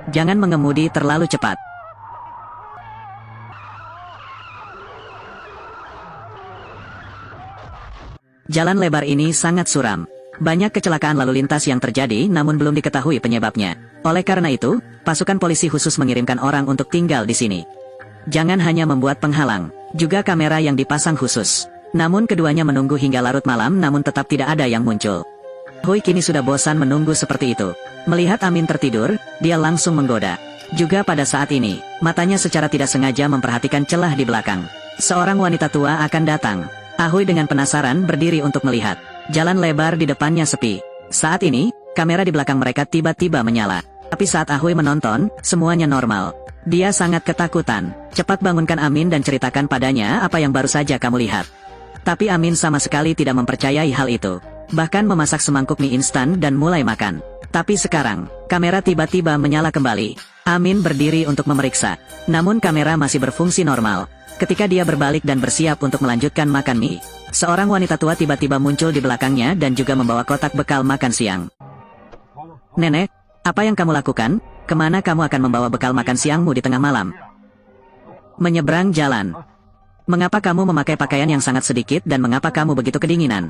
Jangan mengemudi terlalu cepat. Jalan lebar ini sangat suram. Banyak kecelakaan lalu lintas yang terjadi namun belum diketahui penyebabnya. Oleh karena itu, pasukan polisi khusus mengirimkan orang untuk tinggal di sini. Jangan hanya membuat penghalang, juga kamera yang dipasang khusus. Namun keduanya menunggu hingga larut malam namun tetap tidak ada yang muncul. Hui kini sudah bosan menunggu seperti itu. Melihat Amin tertidur, dia langsung menggoda. Juga pada saat ini, matanya secara tidak sengaja memperhatikan celah di belakang. Seorang wanita tua akan datang. Ahui dengan penasaran berdiri untuk melihat. Jalan lebar di depannya sepi. Saat ini, kamera di belakang mereka tiba-tiba menyala. Tapi saat Ahui menonton, semuanya normal. Dia sangat ketakutan. Cepat bangunkan Amin dan ceritakan padanya apa yang baru saja kamu lihat. Tapi Amin sama sekali tidak mempercayai hal itu. Bahkan memasak semangkuk mie instan dan mulai makan. Tapi sekarang, kamera tiba-tiba menyala kembali. Amin berdiri untuk memeriksa. Namun kamera masih berfungsi normal. Ketika dia berbalik dan bersiap untuk melanjutkan makan mie, seorang wanita tua tiba-tiba muncul di belakangnya dan juga membawa kotak bekal makan siang. Nenek, apa yang kamu lakukan? Kemana kamu akan membawa bekal makan siangmu di tengah malam? Menyeberang jalan. Mengapa kamu memakai pakaian yang sangat sedikit dan mengapa kamu begitu kedinginan?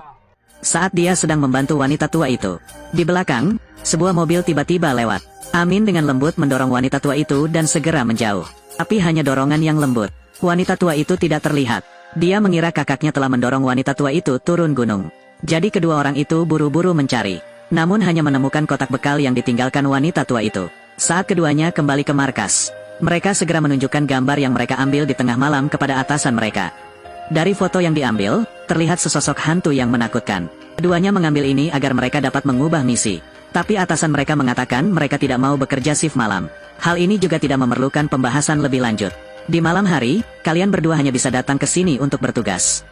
Saat dia sedang membantu wanita tua itu, di belakang, sebuah mobil tiba-tiba lewat. Amin dengan lembut mendorong wanita tua itu dan segera menjauh. Tapi hanya dorongan yang lembut. Wanita tua itu tidak terlihat. Dia mengira kakaknya telah mendorong wanita tua itu turun gunung. Jadi kedua orang itu buru-buru mencari. Namun hanya menemukan kotak bekal yang ditinggalkan wanita tua itu. Saat keduanya kembali ke markas, mereka segera menunjukkan gambar yang mereka ambil di tengah malam kepada atasan mereka. Dari foto yang diambil, terlihat sesosok hantu yang menakutkan. Keduanya mengambil ini agar mereka dapat mengubah misi. Tapi atasan mereka mengatakan mereka tidak mau bekerja shift malam. Hal ini juga tidak memerlukan pembahasan lebih lanjut. Di malam hari, kalian berdua hanya bisa datang ke sini untuk bertugas.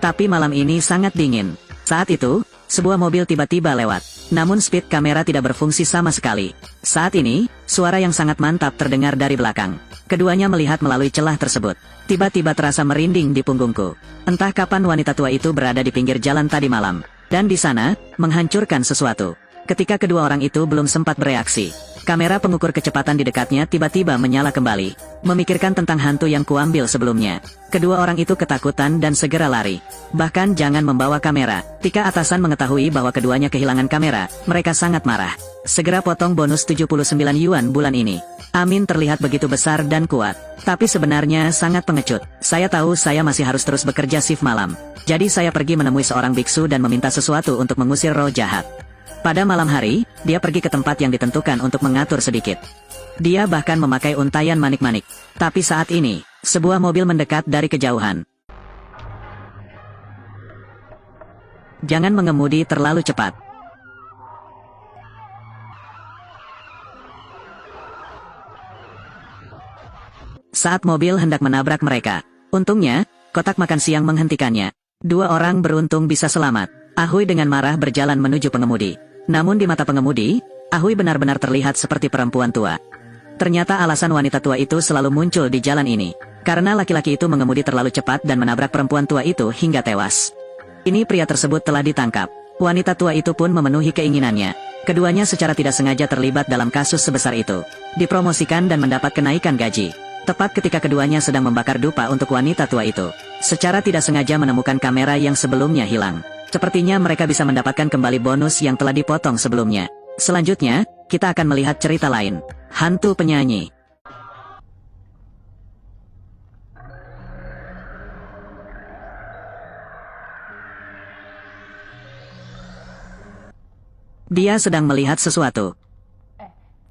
Tapi malam ini sangat dingin. Saat itu, sebuah mobil tiba-tiba lewat. Namun speed kamera tidak berfungsi sama sekali. Saat ini, suara yang sangat mantap terdengar dari belakang. Keduanya melihat melalui celah tersebut. Tiba-tiba terasa merinding di punggungku. Entah kapan wanita tua itu berada di pinggir jalan tadi malam. Dan di sana, menghancurkan sesuatu. Ketika kedua orang itu belum sempat bereaksi, kamera pengukur kecepatan di dekatnya tiba-tiba menyala kembali. Memikirkan tentang hantu yang kuambil sebelumnya, kedua orang itu ketakutan dan segera lari. Bahkan jangan membawa kamera. Ketika atasan mengetahui bahwa keduanya kehilangan kamera, mereka sangat marah. Segera potong bonus 79 yuan bulan ini. Amin terlihat begitu besar dan kuat. Tapi sebenarnya sangat pengecut. Saya tahu saya masih harus terus bekerja shift malam. Jadi saya pergi menemui seorang biksu dan meminta sesuatu untuk mengusir roh jahat. Pada malam hari, dia pergi ke tempat yang ditentukan untuk mengatur sedikit. Dia bahkan memakai untayan manik-manik. Tapi saat ini, sebuah mobil mendekat dari kejauhan. Jangan mengemudi terlalu cepat. Saat mobil hendak menabrak mereka, untungnya, kotak makan siang menghentikannya. Dua orang beruntung bisa selamat. Ahui dengan marah berjalan menuju pengemudi. Namun di mata pengemudi, Ahui benar-benar terlihat seperti perempuan tua. Ternyata alasan wanita tua itu selalu muncul di jalan ini. Karena laki-laki itu mengemudi terlalu cepat dan menabrak perempuan tua itu hingga tewas. Ini pria tersebut telah ditangkap. Wanita tua itu pun memenuhi keinginannya. Keduanya secara tidak sengaja terlibat dalam kasus sebesar itu. Dipromosikan dan mendapat kenaikan gaji. Tepat ketika keduanya sedang membakar dupa untuk wanita tua itu. Secara tidak sengaja menemukan kamera yang sebelumnya hilang. Sepertinya mereka bisa mendapatkan kembali bonus yang telah dipotong sebelumnya. Selanjutnya, kita akan melihat cerita lain. Hantu penyanyi. Dia sedang melihat sesuatu.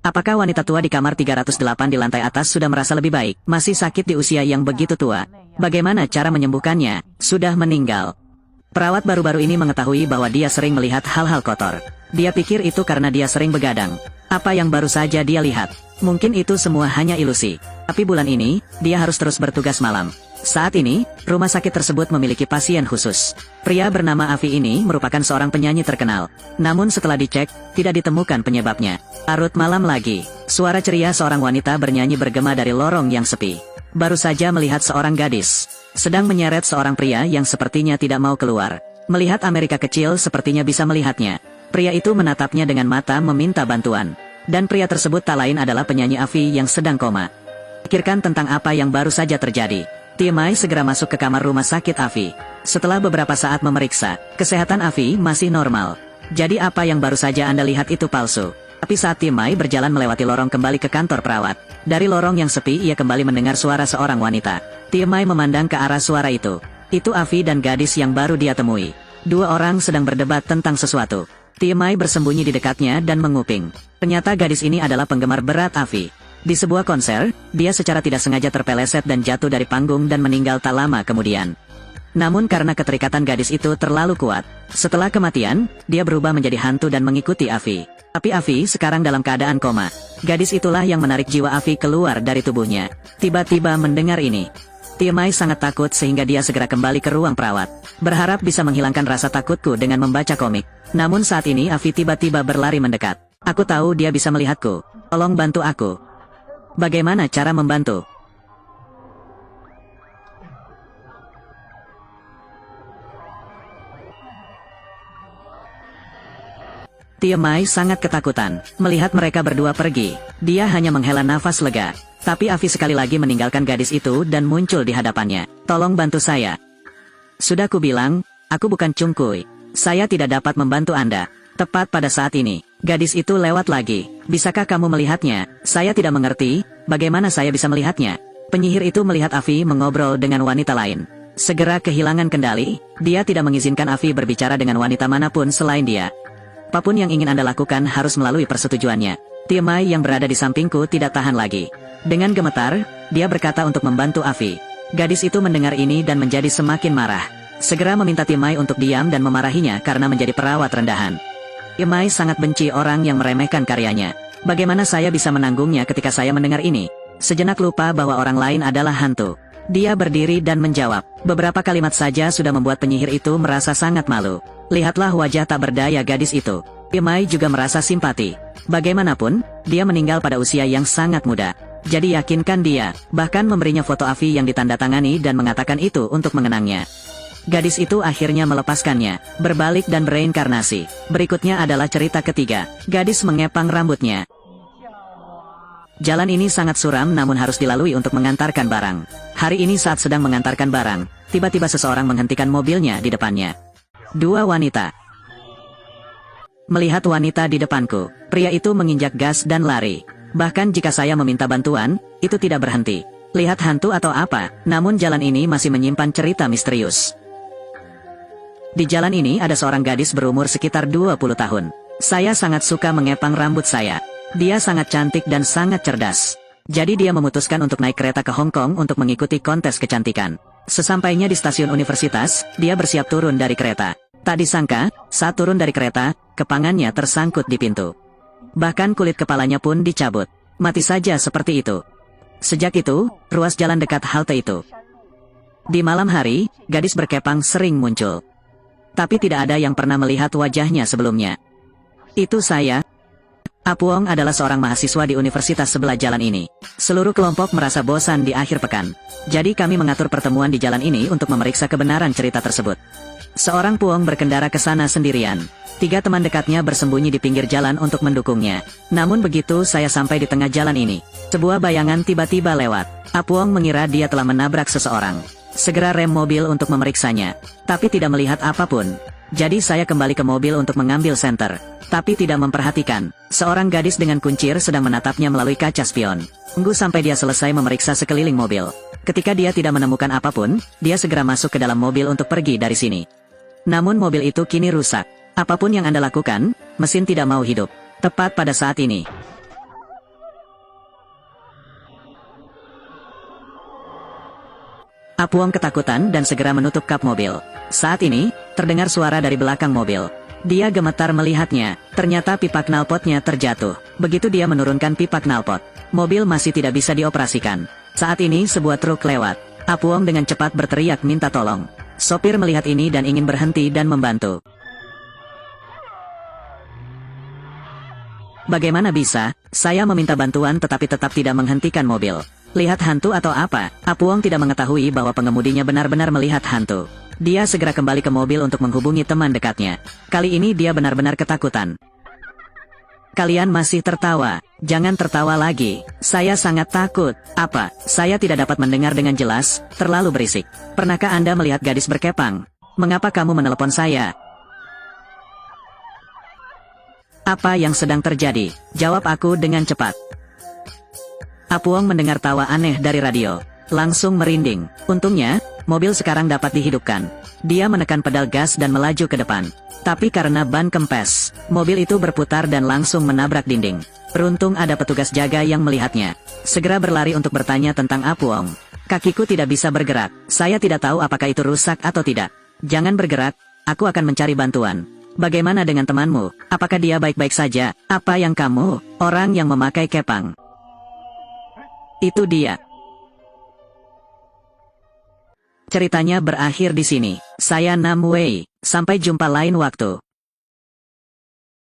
Apakah wanita tua di kamar 308 di lantai atas sudah merasa lebih baik? Masih sakit di usia yang begitu tua. Bagaimana cara menyembuhkannya? Sudah meninggal. Perawat baru-baru ini mengetahui bahwa dia sering melihat hal-hal kotor. Dia pikir itu karena dia sering begadang. Apa yang baru saja dia lihat? Mungkin itu semua hanya ilusi. Tapi bulan ini, dia harus terus bertugas malam. Saat ini, rumah sakit tersebut memiliki pasien khusus. Pria bernama Avi ini merupakan seorang penyanyi terkenal. Namun setelah dicek, tidak ditemukan penyebabnya. Larut malam lagi, suara ceria seorang wanita bernyanyi bergema dari lorong yang sepi. Baru saja melihat seorang gadis sedang menyeret seorang pria yang sepertinya tidak mau keluar. Melihat Amerika kecil sepertinya bisa melihatnya. Pria itu menatapnya dengan mata meminta bantuan. Dan pria tersebut tak lain adalah penyanyi Avi yang sedang koma. Pikirkan tentang apa yang baru saja terjadi. Tiemai segera masuk ke kamar rumah sakit Avi. Setelah beberapa saat memeriksa, kesehatan Avi masih normal. Jadi apa yang baru saja Anda lihat itu palsu. Tapi saat Tiemai berjalan melewati lorong kembali ke kantor perawat, dari lorong yang sepi ia kembali mendengar suara seorang wanita. Tiemai memandang ke arah suara itu. Itu Avi dan gadis yang baru dia temui. Dua orang sedang berdebat tentang sesuatu. Tiemai bersembunyi di dekatnya dan menguping. Ternyata gadis ini adalah penggemar berat Avi. Di sebuah konser, dia secara tidak sengaja terpeleset dan jatuh dari panggung dan meninggal tak lama kemudian. Namun karena keterikatan gadis itu terlalu kuat, setelah kematian, dia berubah menjadi hantu dan mengikuti Avi. Tapi Avi sekarang dalam keadaan koma. Gadis itulah yang menarik jiwa Avi keluar dari tubuhnya. Tiba-tiba mendengar ini, Tiemai sangat takut sehingga dia segera kembali ke ruang perawat. Berharap bisa menghilangkan rasa takutku dengan membaca komik. Namun saat ini Avi tiba-tiba berlari mendekat. Aku tahu dia bisa melihatku. Tolong bantu aku. Bagaimana cara membantu? Tiemai sangat ketakutan melihat mereka berdua pergi. Dia hanya menghela nafas lega. Tapi Avi sekali lagi meninggalkan gadis itu dan muncul di hadapannya. Tolong bantu saya. Sudah kubilang, aku bukan cungkuy. Saya tidak dapat membantu Anda. Tepat pada saat ini, gadis itu lewat lagi. Bisakah kamu melihatnya? Saya tidak mengerti, bagaimana saya bisa melihatnya? Penyihir itu melihat Avi mengobrol dengan wanita lain. Segera kehilangan kendali, dia tidak mengizinkan Avi berbicara dengan wanita manapun selain dia. Apapun yang ingin Anda lakukan harus melalui persetujuannya. Tiemai yang berada di sampingku tidak tahan lagi. Dengan gemetar, dia berkata untuk membantu Avi. Gadis itu mendengar ini dan menjadi semakin marah. Segera meminta Tiemai untuk diam dan memarahinya karena menjadi perawat rendahan. Tiemai sangat benci orang yang meremehkan karyanya. Bagaimana saya bisa menanggungnya ketika saya mendengar ini? Sejenak lupa bahwa orang lain adalah hantu. Dia berdiri dan menjawab. Beberapa kalimat saja sudah membuat penyihir itu merasa sangat malu. Lihatlah wajah tak berdaya gadis itu. Tiemai juga merasa simpati. Bagaimanapun, dia meninggal pada usia yang sangat muda. Jadi yakinkan dia, bahkan memberinya foto Avi yang ditandatangani dan mengatakan itu untuk mengenangnya. Gadis itu akhirnya melepaskannya, berbalik dan bereinkarnasi. Berikutnya adalah cerita ketiga, gadis mengepang rambutnya. Jalan ini sangat suram namun harus dilalui untuk mengantarkan barang. Hari ini saat sedang mengantarkan barang, tiba-tiba seseorang menghentikan mobilnya di depannya. Dua wanita. Melihat wanita di depanku, pria itu menginjak gas dan lari. Bahkan jika saya meminta bantuan, itu tidak berhenti. Lihat hantu atau apa, namun jalan ini masih menyimpan cerita misterius. Di jalan ini ada seorang gadis berumur sekitar 20 tahun. Saya sangat suka mengepang rambut saya. Dia sangat cantik dan sangat cerdas. Jadi dia memutuskan untuk naik kereta ke Hong Kong untuk mengikuti kontes kecantikan. Sesampainya di stasiun universitas, dia bersiap turun dari kereta. Tak disangka, saat turun dari kereta, kepangannya tersangkut di pintu. Bahkan kulit kepalanya pun dicabut. Mati saja seperti itu. Sejak itu, ruas jalan dekat halte itu. Di malam hari, gadis berkepang sering muncul. Tapi tidak ada yang pernah melihat wajahnya sebelumnya. Itu saya. Apuong adalah seorang mahasiswa di universitas sebelah jalan ini. Seluruh kelompok merasa bosan di akhir pekan. Jadi kami mengatur pertemuan di jalan ini untuk memeriksa kebenaran cerita tersebut. Seorang Puong berkendara ke sana sendirian. 3 teman dekatnya bersembunyi di pinggir jalan untuk mendukungnya. Namun begitu saya sampai di tengah jalan ini, sebuah bayangan tiba-tiba lewat. Apuong mengira dia telah menabrak seseorang. Segera rem mobil untuk memeriksanya, tapi tidak melihat apapun. Jadi saya kembali ke mobil untuk mengambil senter, tapi tidak memperhatikan. Seorang gadis dengan kuncir sedang menatapnya melalui kaca spion. Tunggu sampai dia selesai memeriksa sekeliling mobil. Ketika dia tidak menemukan apapun, dia segera masuk ke dalam mobil untuk pergi dari sini. Namun mobil itu kini rusak. Apapun yang Anda lakukan, mesin tidak mau hidup. Tepat pada saat ini, Apuong ketakutan dan segera menutup kap mobil. Saat ini, terdengar suara dari belakang mobil. Dia gemetar melihatnya, ternyata pipa knalpotnya terjatuh. Begitu dia menurunkan pipa knalpot, mobil masih tidak bisa dioperasikan. Saat ini sebuah truk lewat. Apuong dengan cepat berteriak minta tolong. Sopir melihat ini dan ingin berhenti dan membantu. Bagaimana bisa, saya meminta bantuan tetapi tetap tidak menghentikan mobil. Lihat hantu atau apa? Apuong tidak mengetahui bahwa pengemudinya benar-benar melihat hantu. Dia segera kembali ke mobil untuk menghubungi teman dekatnya. Kali ini dia benar-benar ketakutan. Kalian masih tertawa. Jangan tertawa lagi. Saya sangat takut. Apa? Saya tidak dapat mendengar dengan jelas, terlalu berisik. Pernahkah Anda melihat gadis berkepang? Mengapa kamu menelepon saya? Apa yang sedang terjadi? Jawab aku dengan cepat. Apuong mendengar tawa aneh dari radio. Langsung merinding. Untungnya, mobil sekarang dapat dihidupkan. Dia menekan pedal gas dan melaju ke depan. Tapi karena ban kempes, mobil itu berputar dan langsung menabrak dinding. Beruntung ada petugas jaga yang melihatnya. Segera berlari untuk bertanya tentang Apuong. Kakiku tidak bisa bergerak. Saya tidak tahu apakah itu rusak atau tidak. Jangan bergerak, aku akan mencari bantuan. Bagaimana dengan temanmu? Apakah dia baik-baik saja? Apa yang kamu, orang yang memakai kepang? Itu dia. Ceritanya berakhir di sini. Saya Nam Wei. Sampai jumpa lain waktu.